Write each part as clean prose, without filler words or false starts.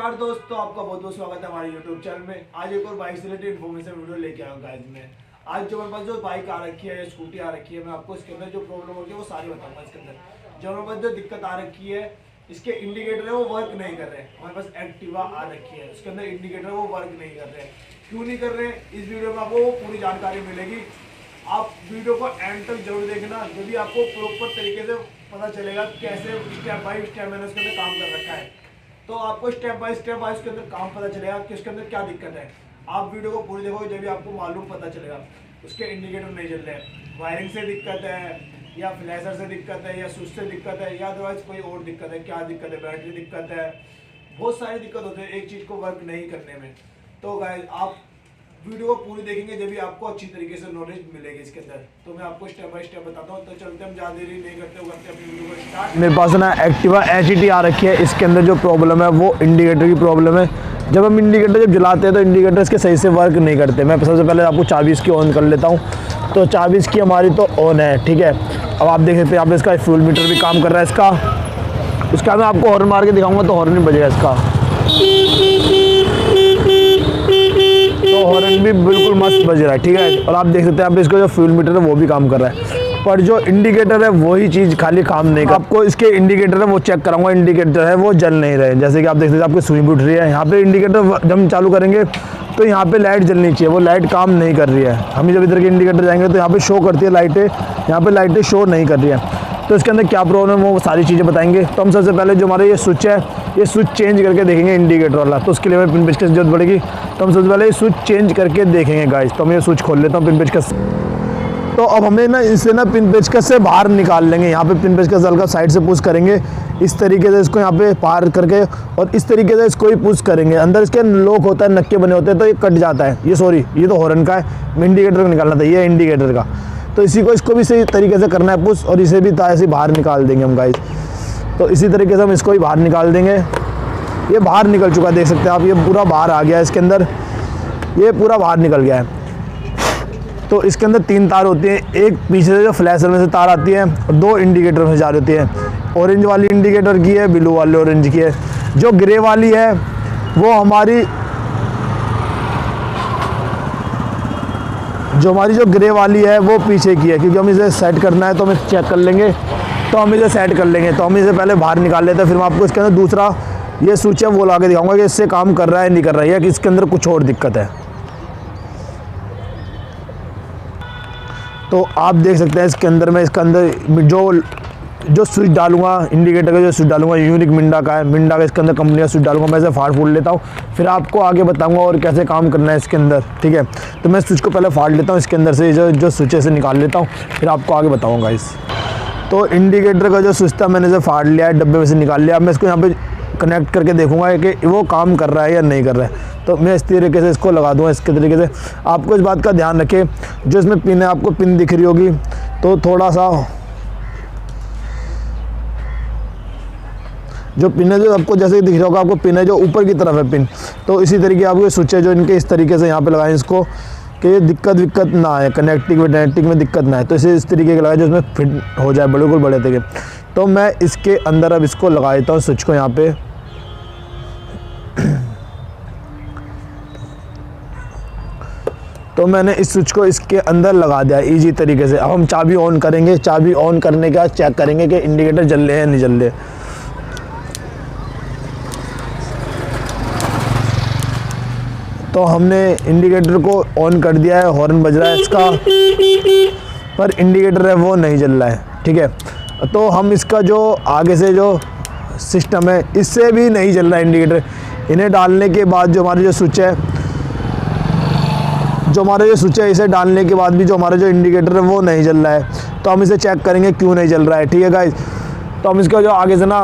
नमस्कार दोस्तों, आपका बहुत बहुत स्वागत है हमारे YouTube चैनल में। आज एक और बाइक से रिलेटेड इन्फॉर्मेशन वीडियो लेके आया हूँ गाइस मैं। आज जो मेरे पास जो बाइक आ रखी है या स्कूटी आ रखी है, मैं आपको इसके अंदर जो प्रॉब्लम होगी वो सारी बताऊंगा। इसके अंदर जो मेरे पास जो दिक्कत आ रखी है, इसके इंडिकेटर है वो वर्क नहीं कर रहे हैं। हमारे पास एक्टिवा आ रखी है, उसके अंदर इंडिकेटर वो वर्क नहीं कर रहे हैं। क्यों नहीं कर रहे हैं, इस वीडियो में आपको पूरी जानकारी मिलेगी। आप वीडियो को एंड तक जरूर देखना, जो भी आपको प्रॉपर तरीके से पता चलेगा कैसे स्टेप बाय स्टेप मैंने उसके अंदर काम कर रखा है। तो आपको स्टेप बाय स्टेप उसके अंदर काम पता चलेगा कि उसके अंदर क्या दिक्कत है। आप वीडियो को पूरी देखोगे जब भी आपको मालूम पता चलेगा। उसके इंडिकेटर नहीं चल रहे हैं, वायरिंग से दिक्कत है या फ्लैशर से दिक्कत है या स्विच से दिक्कत है या अदरवाइज कोई और दिक्कत है। क्या दिक्कत है, बैटरी दिक्कत है, बहुत सारी दिक्कत होती है एक चीज़ को वर्क नहीं करने में। तो गाइस आप वीडियो को पूरी देखेंगे जब भी आपको अच्छी तरीके से नॉलेज मिलेगी इसके अंदर। तो मैं आपको स्टेप बाय स्टेप बताता हूँ। तो चलते हम ज़्यादा देरी नहीं करते अपनी वीडियो को स्टार्ट। मेरे पास ना एक्टिवा HT आ रखी है। इसके अंदर जो प्रॉब्लम है वो इंडिकेटर की प्रॉब्लम है। जब हम इंडिकेटर जब जलाते हैं तो इंडिकेटर इसके सही से वर्क नहीं करते। मैं सबसे पहले आपको चाबी इसकी ऑन कर लेता हूँ। तो चाबी इसकी हमारी तो ऑन है, ठीक है। अब आप देख सकते हैं यहाँ पे इसका फ्यूल मीटर भी काम कर रहा है इसका। उसका मैं आपको हॉर्न मार के दिखाऊंगा तो हॉर्न नहीं बजेगा इसका। तो हॉर्न भी बिल्कुल मस्त बज रहा है, ठीक है। और आप देख सकते हैं यहाँ पे इसका जो फ्यूल मीटर है वो भी काम कर रहा है, पर जो इंडिकेटर है वही चीज़ खाली काम नहीं कर। आपको इसके इंडिकेटर है वो चेक कराऊंगा, इंडिकेटर है वो जल नहीं रहे। जैसे कि आप देख सकते हैं आपकी सुई भी उठ रही है। यहाँ पे इंडिकेटर जब हम चालू करेंगे तो यहाँ पे लाइट जलनी चाहिए, वो लाइट काम नहीं कर रही है। हम जब इधर के इंडिकेटर जाएंगे तो यहाँ पे शो करती है लाइटें, यहाँ पे लाइटें शो नहीं कर रही है। तो इसके अंदर क्या प्रॉब्लम है वो सारी चीज़ें बताएंगे। तो हम सबसे पहले जो हमारा ये स्विच है, ये स्विच चेंज करके देखेंगे इंडिकेटर वाला। तो उसके लिए हमें पिन पेचकस की जरूरत पड़ेगी। तो हम सबसे पहले ये स्विच चेंज करके देखेंगे गाइस। तो मैं ये स्विच खोल लेता हूँ पिन पेचकस। तो अब हमें ना इसे ना पिन पेचकस से बाहर निकाल लेंगे। यहाँ पे पिन पेचकस हल्का साइड से पुश करेंगे, इस तरीके से इसको यहाँ पे पार करके, और इस तरीके से इसको ही पुश करेंगे। अंदर इसके लॉक होता है, नक्के बने होते हैं, तो ये कट जाता है। ये सॉरी, ये तो हॉर्न का है, इंडिकेटर को निकालना था, ये इंडिकेटर का। तो इसी को इसको भी सही तरीके से करना है पुश, और इसे भी ऐसे बाहर निकाल देंगे हम गाइस। तो इसी तरीके से हम इसको भी बाहर निकाल देंगे। ये बाहर निकल चुका है, देख सकते हैं आप, ये पूरा बाहर आ गया है इसके अंदर, ये पूरा बाहर निकल गया है। तो इसके अंदर 3 तार होती हैं, एक पीछे से जो फ्लैशर में से तार आती है और 2 इंडिकेटर में से जा रही होती है। ऑरेंज वाली इंडिकेटर की है, ब्लू वाली ऑरेंज की है। जो ग्रे वाली है वो हमारी जो ग्रे वाली है वो पीछे की है, क्योंकि हम इसे सेट करना है तो हम इसे चेक कर लेंगे। तो हम इसे सेट कर लेंगे, तो हम इसे पहले बाहर निकाल लेते हैं। फिर मैं आपको इसके अंदर दूसरा ये स्विच है वो ला के दिखाऊंगा कि इससे काम कर रहा है नहीं कर रहा है, या कि इसके अंदर कुछ और दिक्कत है। तो आप देख सकते हैं इसके अंदर जो स्विच डालूंगा, इंडिकेटर का जो स्विच डालूंगा यूनिक मिंडा का है। मिंडा का इसके अंदर कंपनी का स्विच डालूंगा। मैं इसे फाड़ फूड़ लेता हूँ, फिर आपको आगे बताऊंगा और कैसे काम करना है इसके अंदर, ठीक है। तो मैं स्विच को पहले फाड़ लेता हूँ, इसके अंदर से जो स्विच से निकाल लेता हूँ, फिर आपको आगे बताऊँगा इस। तो इंडिकेटर का जो स्विच था मैंने इसे फाड़ लिया है, डब्बे में से निकाल लिया। अब मैं इसको यहाँ पे कनेक्ट करके देखूंगा कि वो काम कर रहा है या नहीं कर रहा है। तो मैं इस तरीके से इसको लगा दूंगा, इसके तरीके से। आपको इस बात का ध्यान रखें, जो इसमें पिन है, आपको पिन दिख रही होगी तो थोड़ा सा जो पिन है, जो आपको जैसे दिख रहा होगा, आपको पिन है जो ऊपर की तरफ है पिन। तो इसी तरीके आपको स्विच है जो इनके इस तरीके से यहाँ पे लगाएं इसको, कि ये दिक्कत ना आए, कनेक्टिंग में दिक्कत ना आए। तो इसे इस तरीके का लगाए जो इसमें फिट हो जाए बिल्कुल बड़े तरीके। तो मैं इसके अंदर अब इसको लगा देता हूँ स्विच को यहाँ पे। तो मैंने इस स्विच को इसके अंदर लगा दिया इजी तरीके से। अब हम चाबी ऑन करेंगे। चाबी ऑन करने के बाद चेक करेंगे कि इंडिकेटर जल रहे हैं नहीं जल रहे। तो हमने इंडिकेटर को ऑन कर दिया है, हॉर्न बज रहा है इसका, पर इंडिकेटर है वो नहीं जल रहा है, ठीक है। तो हम इसका जो आगे से जो सिस्टम है, इससे भी नहीं जल रहा है इंडिकेटर। इन्हें डालने के बाद जो हमारे जो स्विच है, इसे डालने के बाद भी जो हमारा जो इंडिकेटर है वो नहीं जल रहा है। तो हम इसे चेक करेंगे क्यों नहीं जल रहा है, ठीक है गाइस। तो हम इसका जो आगे से ना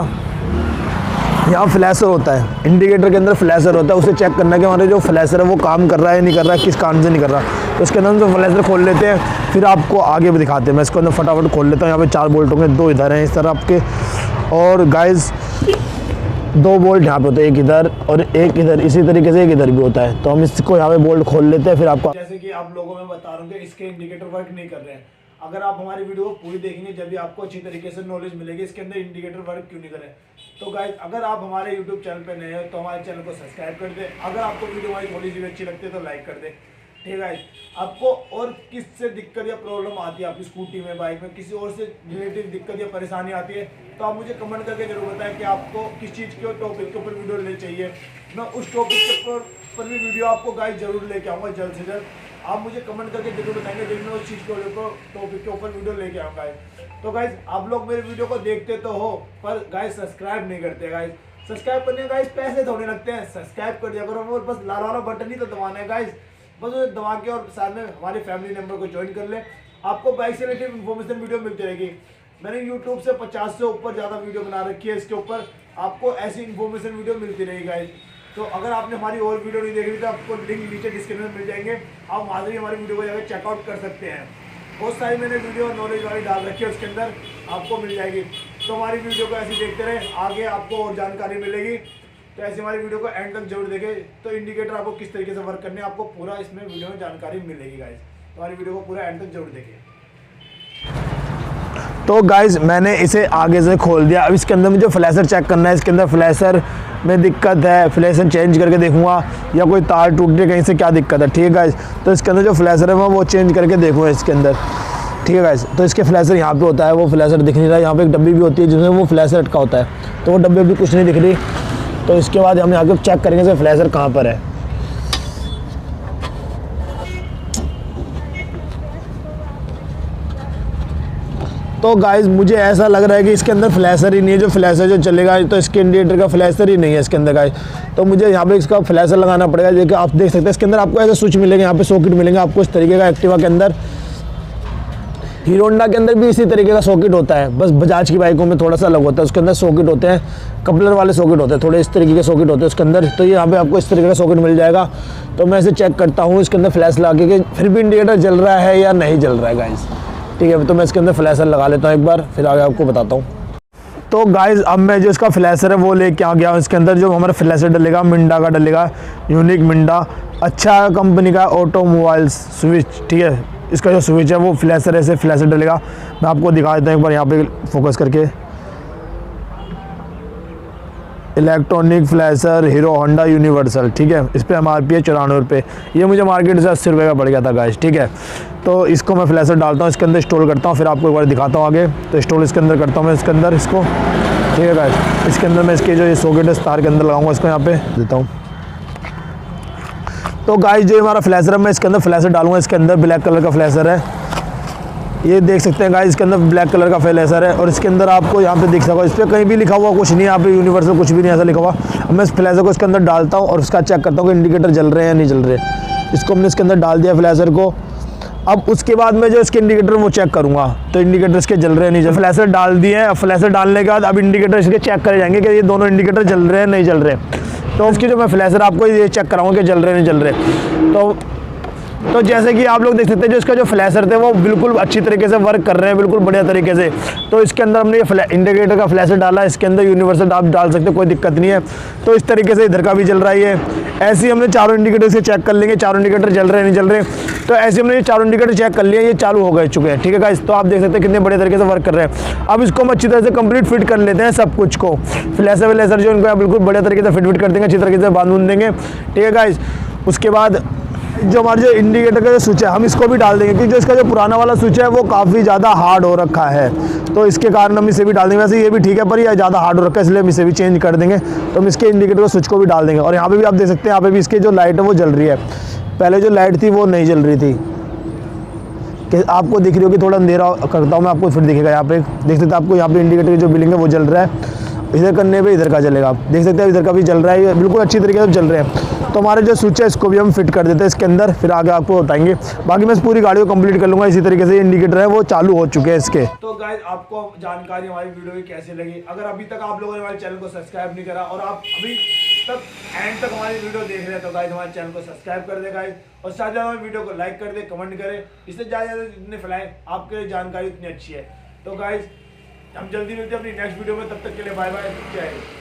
यहाँ फ्लैशर होता है, इंडिकेटर के अंदर फ्लैशर होता है, उसे चेक करना है कि हमारे जो फ्लैशर है वो काम कर रहा है नहीं कर रहा है, किस कारण से नहीं कर रहा। तो इसके अंदर जो फ्लैशर खोल लेते हैं, फिर आपको आगे भी दिखाते हैं। मैं इसको अंदर फटाफट खोल लेता हूँ। यहाँ पे 4 बोल्ट होंगे, 2 इधर हैं इस तरह आपके, और गाइस 2 बोल्ट यहाँ पे होते हैं, एक इधर और एक इधर, इसी तरीके से एक इधर भी होता है। तो हम इसको यहाँ पे बोल्ट खोल लेते हैं, फिर आपको जैसे कि आप लोगों में बता रहा हूँ कि इसके इंडिकेटर वर्क नहीं कर रहे हैं। अगर आप हमारी वीडियो को पूरी देखेंगे जब भी आपको अच्छी तरीके से नॉलेज मिलेगी इसके अंदर इंडिकेटर वर्क क्यों नहीं करे। तो गाइस अगर आप हमारे यूट्यूब चैनल पे नए हो तो हमारे चैनल को सब्सक्राइब कर दे। अगर आपको वीडियो हमारी थोड़ी सी भी अच्छी लगती है तो लाइक कर दे। ठीक है गाइस, आपको और किससे दिक्कत या प्रॉब्लम आती है आपकी स्कूटी में, बाइक में, किसी और से रिलेटिव दिक्कत या परेशानी आती है तो आप मुझे कमेंट करके जरूर बताएं कि आपको किस चीज़ के टॉपिक के ऊपर वीडियो लेनी चाहिए। मैं उस टॉपिक के ऊपर भी वीडियो आपको गाइस जरूर लेके आऊँगा जल्द से जल्द। आप मुझे कमेंट करके जरूर बताएंगे लेकिन मैं उस चीज़ को टॉपिक के ऊपर वीडियो लेके आऊँगा। तो गाइस आप लोग मेरे वीडियो को देखते तो हो पर गाइस सब्सक्राइब नहीं करते। गाइस सब्सक्राइब करने गाइस पैसे थोड़े लगते हैं, सब्सक्राइब कर दिया करो। वो बस लाल वाला बटन ही तो दबाना है गाइस, बस उसे दबा के और साथ में हमारे फैमिली मेंबर को ज्वाइन कर ले। आपको बाइक से रिलेटेड इन्फॉर्मेशन वीडियो मिलती रहेगी। मैंने यूट्यूब से 50 से ऊपर ज़्यादा वीडियो बना रखी है, इसके ऊपर आपको ऐसी इन्फॉर्मेशन वीडियो मिलती रहेगी गाइस। तो अगर आपने हमारी और वीडियो नहीं देखी तो आपको लिंक नीचे डिस्क्रिप्शन में मिल जाएंगे, आप वहाँ से भी हमारी वीडियो को जाकर चेकआउट कर सकते हैं। बहुत सारी मैंने वीडियो नॉलेज वाली डाल रखी है, उसके अंदर आपको मिल जाएगी। तो हमारी वीडियो को ऐसे देखते रहे, आगे आपको और जानकारी मिलेगी। तो ऐसे हमारी वीडियो को एंड तक जरूर देखें तो इंडिकेटर आपको किस तरीके से वर्क करने आपको पूरा इसमें वीडियो में जानकारी मिलेगी गाइस। तो हमारी वीडियो को पूरा एंड तक जरूर देखें। तो गाइज मैंने इसे आगे से खोल दिया। अब इसके अंदर मुझे फ्लैशर चेक करना है, इसके अंदर फ्लैशर में दिक्कत है, फ्लैशर चेंज करके देखूंगा या कोई तार टूट गया कहीं से, क्या दिक्कत है। ठीक है गाइज, तो इसके अंदर जो फ्लैशर है मैं वो चेंज करके देखूँगा इसके अंदर। ठीक है गाइज, तो इसके फ्लैशर यहाँ पे होता है, वो फ्लैशर दिख नहीं रहा है। यहाँ पे एक डब्बी भी होती है जिसमें वो फ्लैशर अटका होता है, तो वो डब्बी भी कुछ नहीं दिख रही। तो इसके बाद हम यहाँ पे चेक करेंगे से फ्लैशर कहाँ पर है। तो गाइज मुझे ऐसा लग रहा है कि इसके अंदर फ्लैशर ही नहीं है, जो फ्लैशर जो चलेगा तो इसके इंडिकेटर का फ्लैशर ही नहीं है इसके अंदर गाइज। तो मुझे यहाँ पे इसका फ्लैशर लगाना पड़ेगा। देखिए आप देख सकते हैं इसके अंदर आपको ऐसे स्विच मिलेंगे, यहाँ पे सॉकेट मिलेंगे आपको इस तरीके का। एक्टिवा के अंदर, हीरो होंडा के अंदर भी इसी तरीके का सॉकेट होता है, बस बजाज की बाइकों में थोड़ा सा अलग होता है। उसके अंदर सॉकेट होते हैं, कपलर वाले सॉकेट होते हैं, थोड़े इस तरीके के सॉकेट होते हैं उसके अंदर। तो यहाँ पे आपको इस तरीके का सॉकेट मिल जाएगा। तो मैं इसे चेक करता हूँ इसके अंदर फ्लैश लगा के कि फिर भी इंडिकेटर जल रहा है या नहीं जल रहा है गाइज। ठीक है, तो मैं इसके अंदर फ्लैशर लगा लेता हूँ एक बार, फिर आगे आपको बताता हूँ। तो गाइज अब मैं जो इसका फ्लैशर है वो लेके आ गया हूँ। इसके अंदर जो हमारा फ्लैशर डलेगा मिंडा का डलेगा, यूनिक मिंडा, अच्छा कंपनी का ऑटोमोबाइल्स स्विच। ठीक है, इसका जो स्विच है वो फ्लैशर ऐसे फ्लैशर डलेगा। मैं आपको दिखा देता हूँ एक बार यहाँ पे फोकस करके। Electronic flasher hero Honda universal. ठीक है, इस पर MRP है 94 रुपये। ये मुझे मार्केट से 80 रुपये का पड़ गया था गाइस। ठीक है, तो इसको मैं फ्लैशर डालता हूँ, इसके अंदर इंस्टॉल करता हूँ, फिर आपको एक बार दिखाता हूँ आगे। तो इंस्टॉल इसके अंदर करता हूँ मैं इसके अंदर इसको। ठीक है गाइस, इसके अंदर मैं इसके जो ये सॉकेट है तार के अंदर लगाऊंगा, इसको यहाँ पे देता हूँ। तो गाइस जो हमारा फ्लैशर है मैं इसके अंदर फ्लैशर डालूंगा। इसके अंदर ब्लैक कलर का फ्लैशर है, ये देख सकते हैं गाइस, इसके अंदर ब्लैक कलर का फ्लैशर है। और इसके अंदर आपको यहाँ पे दिख सका, इस पर कहीं भी लिखा हुआ कुछ नहीं है, यहाँ पे यूनिवर्सल कुछ भी नहीं ऐसा लिखा हुआ। अब मैं इस फ्लैशर को इसके अंदर डालता हूँ और उसका चेक करता हूँ कि इंडिकेटर जल रहे हैं या नहीं जल रहे। इसको हमने इसके अंदर डाल दिया फ्लैशर को। अब उसके बाद मैं जो इसके इंडिकेटर वो चेक करूँगा तो इंडिकेटर इसके जल रहे हैं नहीं जल। फ्लैशर डाल दिए हैं, अब फ्लैशर डालने के बाद अब इंडिकेटर इसके चेक करे जाएंगे कि ये दोनों इंडिकेटर जल रहे हैं नहीं जल रहे। तो इसकी जो मैं फ्लैशर आपको ये चेक कराऊंगा कि जल रहे नहीं जल रहे। तो जैसे कि आप लोग देख सकते हैं जो इसका जो फ्लैशर थे वो बिल्कुल अच्छी तरीके से वर्क कर रहे हैं, बिल्कुल बढ़िया तरीके से। तो इसके अंदर हमने ये इंडिकेटर का फ्लैशर डाला, इसके अंदर यूनिवर्सल आप डाल सकते हैं, कोई दिक्कत नहीं है। तो इस तरीके से इधर का भी जल रहा है। ऐसे ही हमने चारों इंडिकेटर से चेक कर लेंगे, चारों इंडिकेटर जल रहे हैं नहीं जल रहे। तो ऐसे हमने ये चारों इंडिकेटर चेक कर लिए, ये चालू हो गए चुके हैं। ठीक है गाइस, तो आप देख सकते हैं कितने बड़े तरीके से वर्क कर रहे हैं। अब इसको हम अच्छी तरह से कंप्लीट फिट कर लेते हैं सब कुछ को। फ्लैशर व्लैशर जो इनको बिल्कुल बढ़िया तरीके से फिट कर देंगे, अच्छी तरीके से बांध देंगे। ठीक है गाइस, उसके बाद जो हमारे जो इंडिकेटर का जो स्विच है हम इसको भी डाल देंगे, क्योंकि जो इसका जो पुराना वाला स्विच है वो काफ़ी ज़्यादा हार्ड हो रखा है। तो इसके कारण हम इसे भी डाल देंगे। वैसे ये भी ठीक है पर ये ज़्यादा हार्ड हो रखा है, इसलिए हम इसे भी चेंज कर देंगे। तो हम इसके इंडिकेटर का स्विच को भी डाल देंगे। और यहाँ पे भी आप देख सकते हैं, यहाँ पे भी इसकी जो लाइट है वो जल रही है। पहले जो लाइट थी वो नहीं जल रही थी, कि आपको दिख रही होगी, थोड़ा अंधेरा करता हूँ मैं आपको फिर दिखेगा। यहाँ पे देख सकते हैं आपको, यहाँ पे इंडिकेटर की जो बिलिंग है वो जल रहा है। इधर करने पे इधर का जलेगा, आप देख सकते हैं इधर का भी जल रहा है, बिल्कुल अच्छी तरीके से जल रहे हैं। तो हमारे जो स्विच है इसको भी हम फिट कर देते हैं इसके अंदर, फिर आगे आपको बताएंगे। बाकी मैं इस पूरी गाड़ी को कंप्लीट कर लूँगा। इसी तरीके से इंडिकेटर है वो चालू हो चुके हैं इसके। तो गाइस आपको जानकारी हमारी वीडियो की कैसी लगी? अगर अभी तक आप लोगों ने हमारे चैनल को सब्सक्राइब नहीं करा और आप अभी तक एंड तक हमारी वीडियो देख रहे हैं तो गाइस हमारे चैनल को सब्सक्राइब कर दे गाइस, और साथ ही हमारी वीडियो को लाइक कर दे, कमेंट करें। इससे ज़्यादा जितने फैलाएं आपके जानकारी उतनी अच्छी है। तो गाइस हम जल्दी मिलते हैं अपनी नेक्स्ट वीडियो में, तब तक के लिए बाय बाय, जय हिंद।